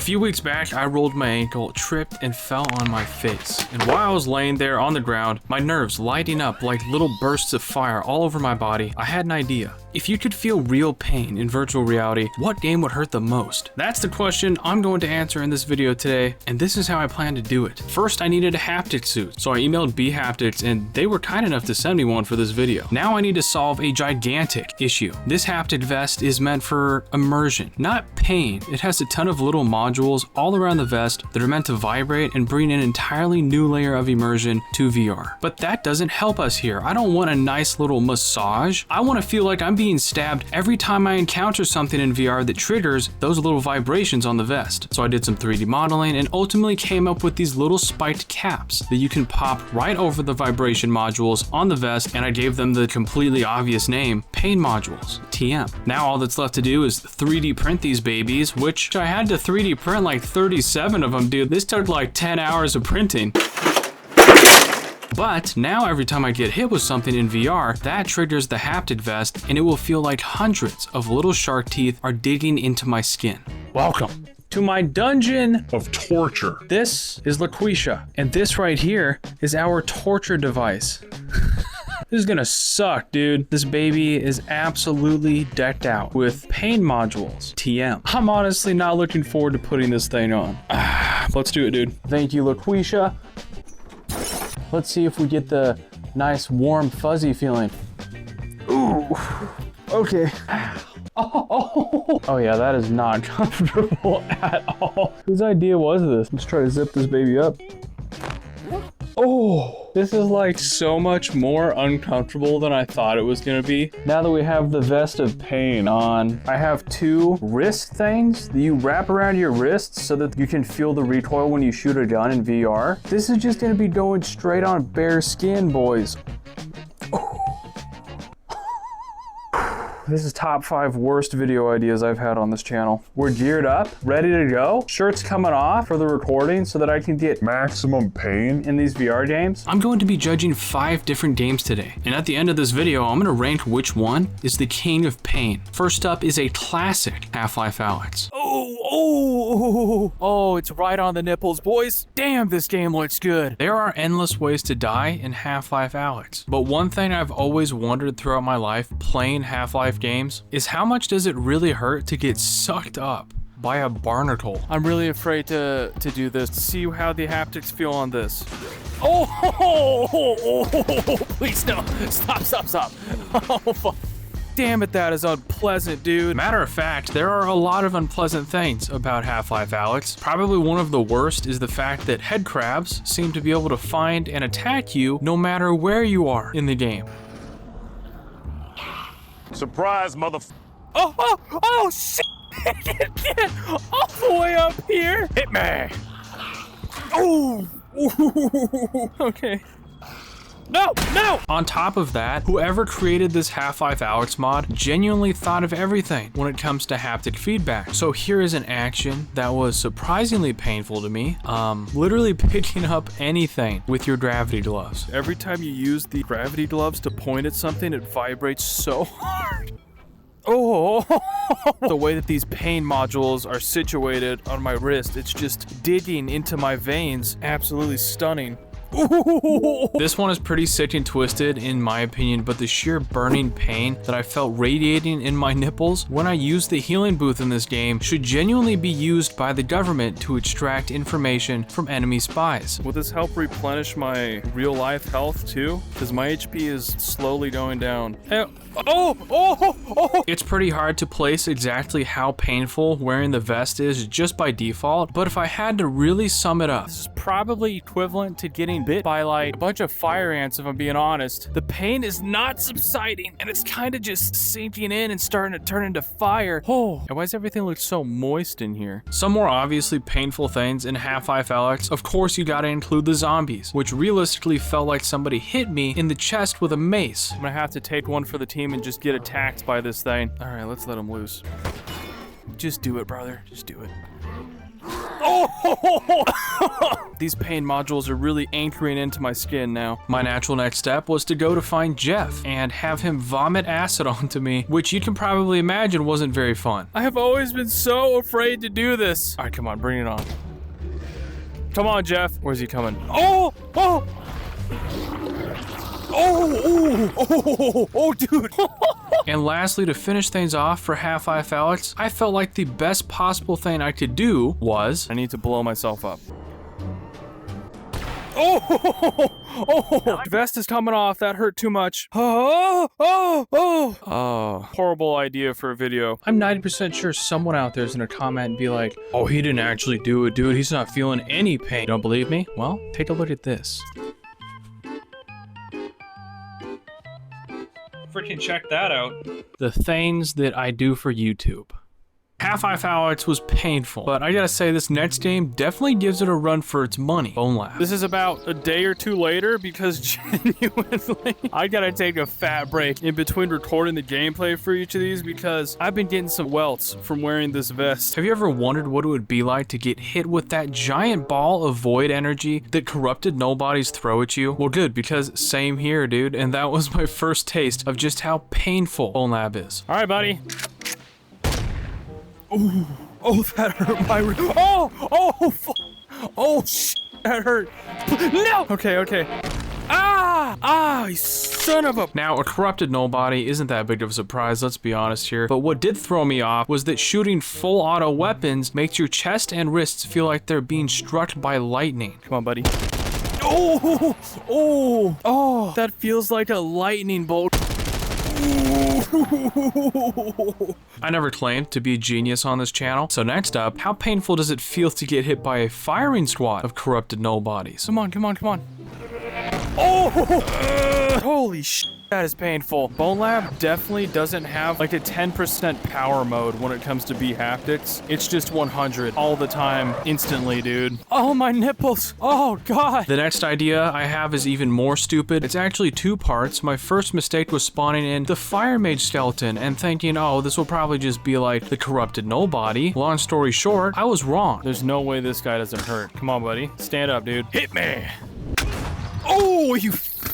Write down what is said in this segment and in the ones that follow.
A few weeks back, I rolled my ankle, tripped, and fell on my face. And while I was laying there on the ground, my nerves lighting up like little bursts of fire all over my body, I had an idea. If you could feel real pain in virtual reality, what game would hurt the most? That's the question I'm going to answer in this video today, and this is how I plan to do it. First, I needed a haptic suit, so I emailed bHaptics, and they were kind enough to send me one for this video. Now I need to solve a gigantic issue. This haptic vest is meant for immersion, not pain. It has a ton of little modules all around the vest that are meant to vibrate and bring an entirely new layer of immersion to VR. But that doesn't help us here. I don't want a nice little massage. I want to feel like I'm being stabbed every time I encounter something in VR that triggers those little vibrations on the vest. So I did some 3D modeling and ultimately came up with these little spiked caps that you can pop right over the vibration modules on the vest, and I gave them the completely obvious name, Pain Modules, TM. Now all that's left to do is 3D print these babies, which I had to 3D print like 37 of them, dude. This took like 10 hours of printing. But now every time I get hit with something in VR, that triggers the haptic vest, and it will feel like hundreds of little shark teeth are digging into my skin. Welcome to my dungeon of torture. This is LaQuisha, and this right here is our torture device. This is gonna suck, dude. This baby is absolutely decked out with pain modules, TM. I'm honestly not looking forward to putting this thing on. Let's do it, dude. Thank you, LaQuisha. Let's see if we get the nice, warm, fuzzy feeling. Ooh, okay. Oh yeah, that is not comfortable at all. Whose idea was this? Let's try to zip this baby up. Oh, this is like so much more uncomfortable than I thought it was gonna be. Now that we have the vest of pain on, I have two wrist things that you wrap around your wrists so that you can feel the recoil when you shoot a gun in VR. This is just gonna be going straight on bare skin, boys. This is top 5 worst video ideas I've had on this channel. We're geared up, ready to go. Shirt's coming off for the recording so that I can get maximum pain in these VR games. I'm going to be judging 5 different games today. And at the end of this video, I'm gonna rank which one is the king of pain. First up is a classic Half-Life Alyx. Oh, it's right on the nipples, boys. Damn, this game looks good. There are endless ways to die in Half-Life Alyx. But one thing I've always wondered throughout my life playing Half-Life games is how much does it really hurt to get sucked up by a barnacle? I'm really afraid to do this, to see how the haptics feel on this. Oh, please no, stop. Oh, fuck. Damn it, that is unpleasant, dude. Matter of fact, there are a lot of unpleasant things about Half-Life Alyx. Probably one of the worst is the fact that head crabs seem to be able to find and attack you no matter where you are in the game. Surprise, Oh, shit! Get all the way up here! Hit me! Oh! Okay. No! On top of that, whoever created this Half-Life Alyx mod genuinely thought of everything when it comes to haptic feedback. So here is an action that was surprisingly painful to me. Literally picking up anything with your gravity gloves. Every time you use the gravity gloves to point at something, it vibrates so hard. Oh, the way that these pain modules are situated on my wrist, it's just digging into my veins. Absolutely stunning. This one is pretty sick and twisted in my opinion, but the sheer burning pain that I felt radiating in my nipples when I used the healing booth in this game should genuinely be used by the government to extract information from enemy spies. Will this help replenish my real life health too? Because my HP is slowly going down. It's pretty hard to place exactly how painful wearing the vest is just by default, but if I had to really sum it up, this is probably equivalent to getting bit by like a bunch of fire ants, if I'm being honest. The pain is not subsiding, and it's kind of just sinking in and starting to turn into fire. Oh, and why does everything look so moist in here? Some more obviously painful things in Half-Life Alyx, of course you gotta include the zombies, which realistically felt like somebody hit me in the chest with a mace. I'm gonna have to take one for the team and just get attacked by this thing. All right, let's let him loose. Just do it, brother. Just do it. Oh! These pain modules are really anchoring into my skin now. My natural next step was to go to find Jeff and have him vomit acid onto me, which you can probably imagine wasn't very fun. I have always been so afraid to do this. All right, come on, bring it on. Come on, Jeff. Where's he coming? Oh, oh. Oh, dude. And lastly, to finish things off for Half-Life Alyx, I felt like the best possible thing I could do was... I need to blow myself up. Oh, vest is coming off. That hurt too much. Oh, horrible idea for a video. I'm 90% sure someone out there is gonna comment and be like, oh, he didn't actually do it, dude. He's not feeling any pain. Don't believe me? Well, take a look at this. Freaking check that out. The things that I do for YouTube. Half-Life Alyx was painful, but I gotta say this next game definitely gives it a run for its money. Bonelab. This is about a day or two later because genuinely, I gotta take a fat break in between recording the gameplay for each of these because I've been getting some welts from wearing this vest. Have you ever wondered what it would be like to get hit with that giant ball of void energy that corrupted nobodies throw at you? Well, good, because same here, dude, and that was my first taste of just how painful Bonelab is. All right, buddy. Oh, that hurt my shit, that hurt. No! Okay. You son of a... Now, a corrupted nobody isn't that big of a surprise, let's be honest here. But what did throw me off was that shooting full auto weapons makes your chest and wrists feel like they're being struck by lightning. Come on, buddy. Oh, that feels like a lightning bolt. I never claimed to be a genius on this channel, so next up, how painful does it feel to get hit by a firing squad of corrupted nobodies? Come on. Holy shit. That is painful. Bonelab definitely doesn't have like a 10% power mode when it comes to bHaptics. It's just 100 all the time, instantly, dude. Oh, my nipples. Oh, God. The next idea I have is even more stupid. It's actually two parts. My first mistake was spawning in the fire mage skeleton and thinking, oh, this will probably just be like the corrupted nobody. Long story short, I was wrong. There's no way this guy doesn't hurt. Come on, buddy. Stand up, dude. Hit me.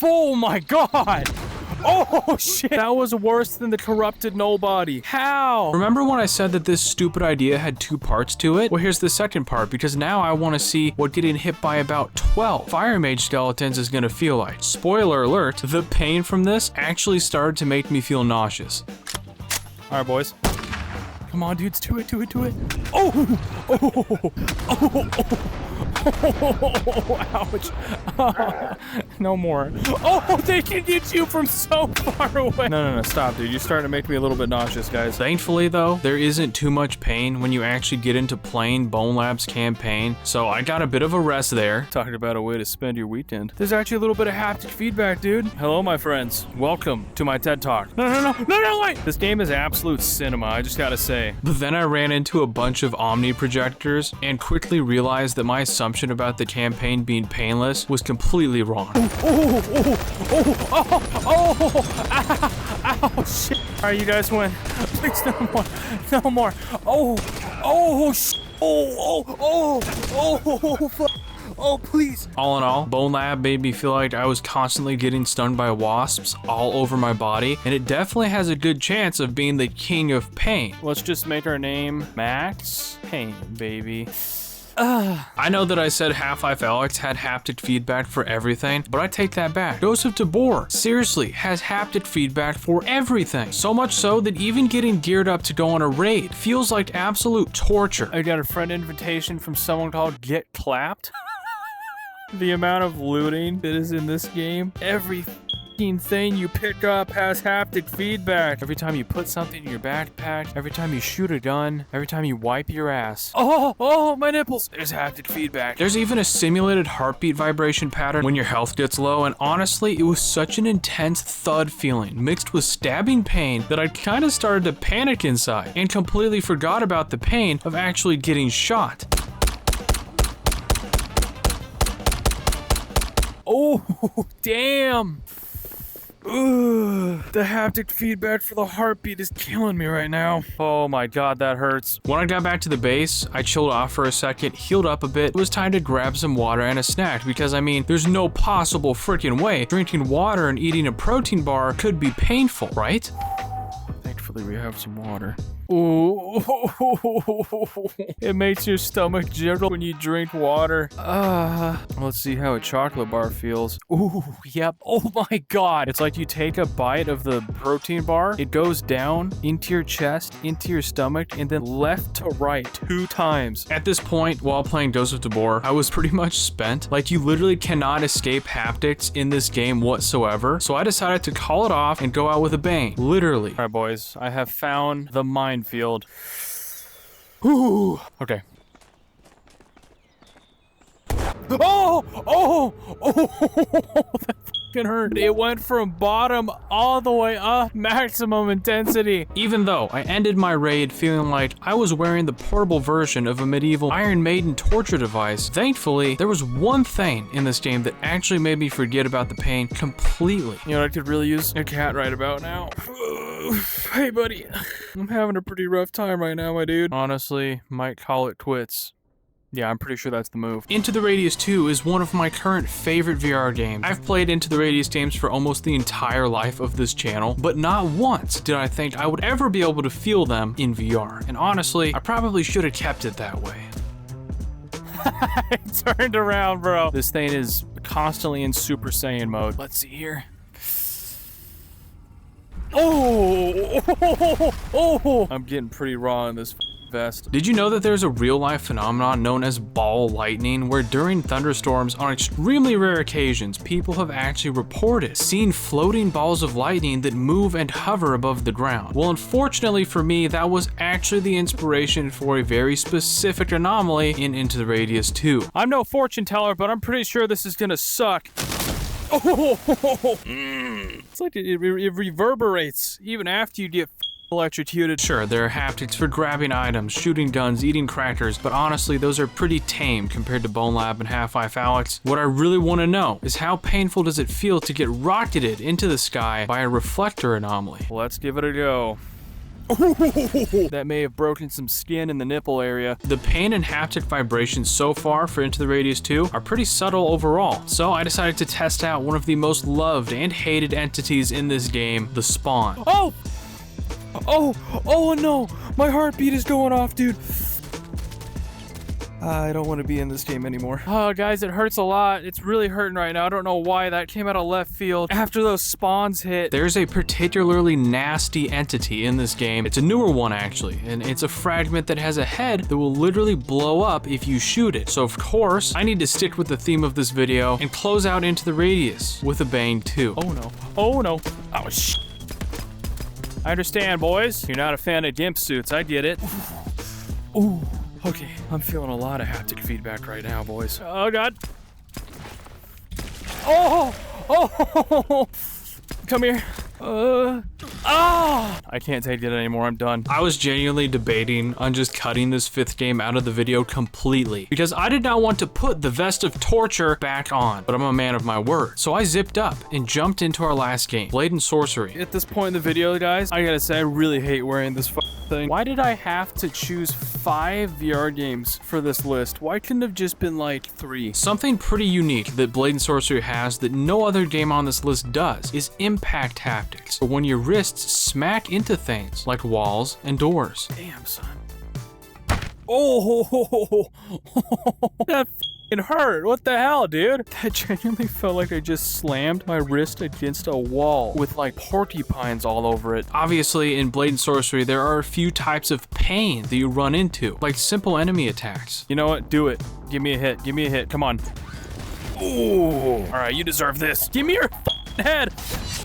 Oh my God. Oh shit, that was worse than the corrupted nobody. How? Remember when I said that this stupid idea had two parts to it? Well, here's the second part, because now I want to see what getting hit by about 12 fire mage skeletons is gonna feel like. Spoiler alert, the pain from this actually started to make me feel nauseous. All right, boys. Come on, dudes, do it. Oh, ouch. No more. Oh, they can get you from so far away. No, stop, dude. You're starting to make me a little bit nauseous, guys. Thankfully, though, there isn't too much pain when you actually get into playing Bonelab's campaign, so I got a bit of a rest there. Talking about a way to spend your weekend. There's actually a little bit of haptic feedback, dude. Hello, my friends. Welcome to my TED Talk. No, wait. This game is absolute cinema, I just gotta say. But then I ran into a bunch of Omni projectors and quickly realized that my assumption about the campaign being painless was completely wrong. Ow, shit. All right, you guys win. Please, no more. Fuck. Oh, please. All in all, Bonelab made me feel like I was constantly getting stung by wasps all over my body, and it definitely has a good chance of being the king of pain. Let's just make our name Max Pain, baby. I know that I said Half-Life Alyx had haptic feedback for everything, but I take that back. Ghost of Tabor seriously has haptic feedback for everything. So much so that even getting geared up to go on a raid feels like absolute torture. I got a friend invitation from someone called Get Clapped. The amount of looting that is in this game, every thing you pick up has haptic feedback. Every time you put something in your backpack, every time you shoot a gun, every time you wipe your ass. Oh, my nipples. There's haptic feedback. There's even a simulated heartbeat vibration pattern when your health gets low, and honestly, it was such an intense thud feeling mixed with stabbing pain that I kind of started to panic inside and completely forgot about the pain of actually getting shot. Oh, damn. Ugh, the haptic feedback for the heartbeat is killing me right now. Oh my god, that hurts. When I got back to the base, I chilled off for a second, healed up a bit. It was time to grab some water and a snack because, I mean, there's no possible freaking way drinking water and eating a protein bar could be painful, right? Thankfully, we have some water. Ooh, it makes your stomach jiggle when you drink water. Let's see how a chocolate bar feels. Ooh, yep. Oh my god. It's like you take a bite of the protein bar, it goes down into your chest, into your stomach, and then left to right 2 times. At this point, while playing Ghost of Tabor, I was pretty much spent. Like, you literally cannot escape haptics in this game whatsoever. So I decided to call it off and go out with a bang. Literally. All right, boys. I have found the minefield. Ooh. Okay. Oh! That fucking hurt. It went from bottom all the way up, maximum intensity. Even though I ended my raid feeling like I was wearing the portable version of a medieval Iron Maiden torture device, thankfully, there was one thing in this game that actually made me forget about the pain completely. You know what I could really use? A cat right about now. Hey, buddy. I'm having a pretty rough time right now, my dude. Honestly, might call it quits. Yeah, I'm pretty sure that's the move. Into the Radius 2 is one of my current favorite VR games. I've played Into the Radius games for almost the entire life of this channel, but not once did I think I would ever be able to feel them in VR. And honestly, I probably should have kept it that way. I turned around, bro. This thing is constantly in Super Saiyan mode. Let's see here. Oh! I'm getting pretty raw in this vest. Did you know that there's a real-life phenomenon known as ball lightning, where during thunderstorms, on extremely rare occasions, people have actually reported seeing floating balls of lightning that move and hover above the ground? Well, unfortunately for me, that was actually the inspiration for a very specific anomaly in Into the Radius 2. I'm no fortune teller, but I'm pretty sure this is gonna suck. It's like it reverberates even after you get electrocuted. Sure, there are haptics for grabbing items, shooting guns, eating crackers, but honestly, those are pretty tame compared to Bonelab and Half-Life Alyx. What I really want to know is how painful does it feel to get rocketed into the sky by a reflector anomaly? Let's give it a go. That may have broken some skin in the nipple area. The pain and haptic vibrations so far for Into the Radius 2 are pretty subtle overall, so I decided to test out one of the most loved and hated entities in this game, the Spawn. Oh no, my heartbeat is going off, dude. I don't want to be in this game anymore. Oh, guys, it hurts a lot. It's really hurting right now. I don't know why that came out of left field after those spawns hit. There's a particularly nasty entity in this game. It's a newer one, actually, and it's a fragment that has a head that will literally blow up if you shoot it. So, of course, I need to stick with the theme of this video and close out Into the Radius with a bang, too. Oh, no. Oh, no. Oh, shit. I understand, boys. You're not a fan of gimp suits. I get it. Ooh. Okay, I'm feeling a lot of haptic feedback right now, boys. Oh, God. Oh! Come here. I can't take it anymore, I'm done. I was genuinely debating on just cutting this 5th game out of the video completely because I did not want to put the vest of torture back on, but I'm a man of my word. So I zipped up and jumped into our last game, Blade and Sorcery. At this point in the video, guys, I gotta say I really hate wearing this thing. Why did I have to choose 5 VR games for this list? Why couldn't it have just been like 3? Something pretty unique that Blade and Sorcery has that no other game on this list does is impact haptics, when your wrists smack into things like walls and doors. Damn, son. Oh, that f***ing hurt. What the hell, dude? That genuinely felt like I just slammed my wrist against a wall with like porcupines all over it. Obviously, in Blade and Sorcery, there are a few types of pain that you run into, like simple enemy attacks. You know what? Do it. Give me a hit. Give me a hit. Come on. Ooh. All right, you deserve this. Give me your head.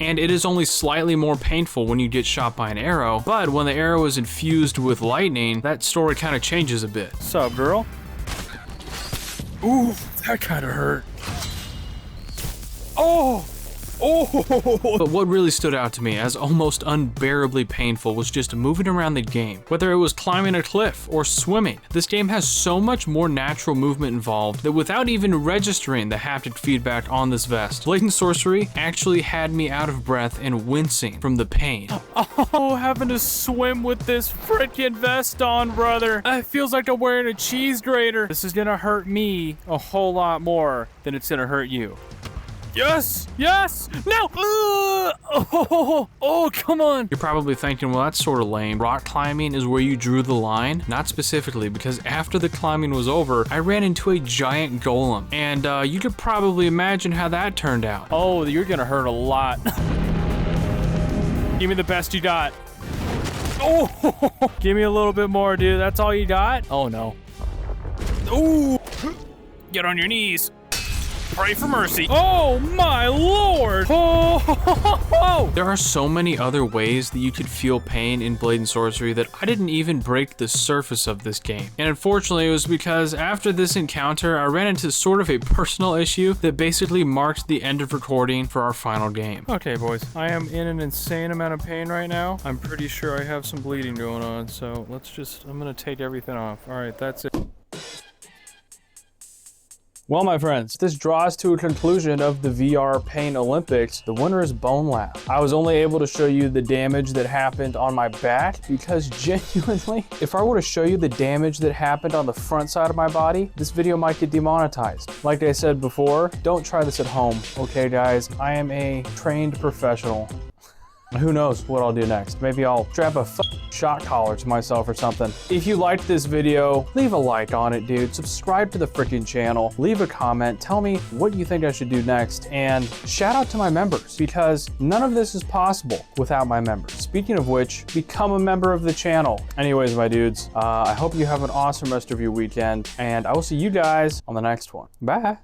And it is only slightly more painful when you get shot by an arrow, but when the arrow is infused with lightning, that story kind of changes a bit. Sup, girl? Ooh, that kind of hurt. Oh, But what really stood out to me as almost unbearably painful was just moving around the game. Whether it was climbing a cliff or swimming, this game has so much more natural movement involved that without even registering the haptic feedback on this vest, Blatant Sorcery actually had me out of breath and wincing from the pain. Oh, having to swim with this freaking vest on, brother. It feels like I'm wearing a cheese grater. This is gonna hurt me a whole lot more than it's gonna hurt you. Yes! Yes! No! Oh, come on! You're probably thinking, well, that's sort of lame. Rock climbing is where you drew the line? Not specifically, because after the climbing was over, I ran into a giant golem. And you could probably imagine how that turned out. Oh, you're gonna hurt a lot. Give me the best you got. Oh! Give me a little bit more, dude. That's all you got? Oh, no. Ooh! Get on your knees. Pray for mercy. Oh my lord! Oh. There are so many other ways that you could feel pain in Blade and Sorcery that I didn't even break the surface of this game. And unfortunately, it was because after this encounter, I ran into sort of a personal issue that basically marked the end of recording for our final game. Okay, boys, I am in an insane amount of pain right now. I'm pretty sure I have some bleeding going on, so I'm gonna take everything off. All right, that's it. Well, my friends, this draws to a conclusion of the VR Pain Olympics. The winner is Bonelab. I was only able to show you the damage that happened on my back because genuinely, if I were to show you the damage that happened on the front side of my body, this video might get demonetized. Like I said before, don't try this at home, okay guys? I am a trained professional. Who knows what I'll do next? Maybe I'll strap a shock collar to myself or something. If you liked this video, leave a like on it, dude. Subscribe to the freaking channel. Leave a comment. Tell me what you think I should do next. And shout out to my members because none of this is possible without my members. Speaking of which, become a member of the channel. Anyways, my dudes, I hope you have an awesome rest of your weekend and I will see you guys on the next one. Bye.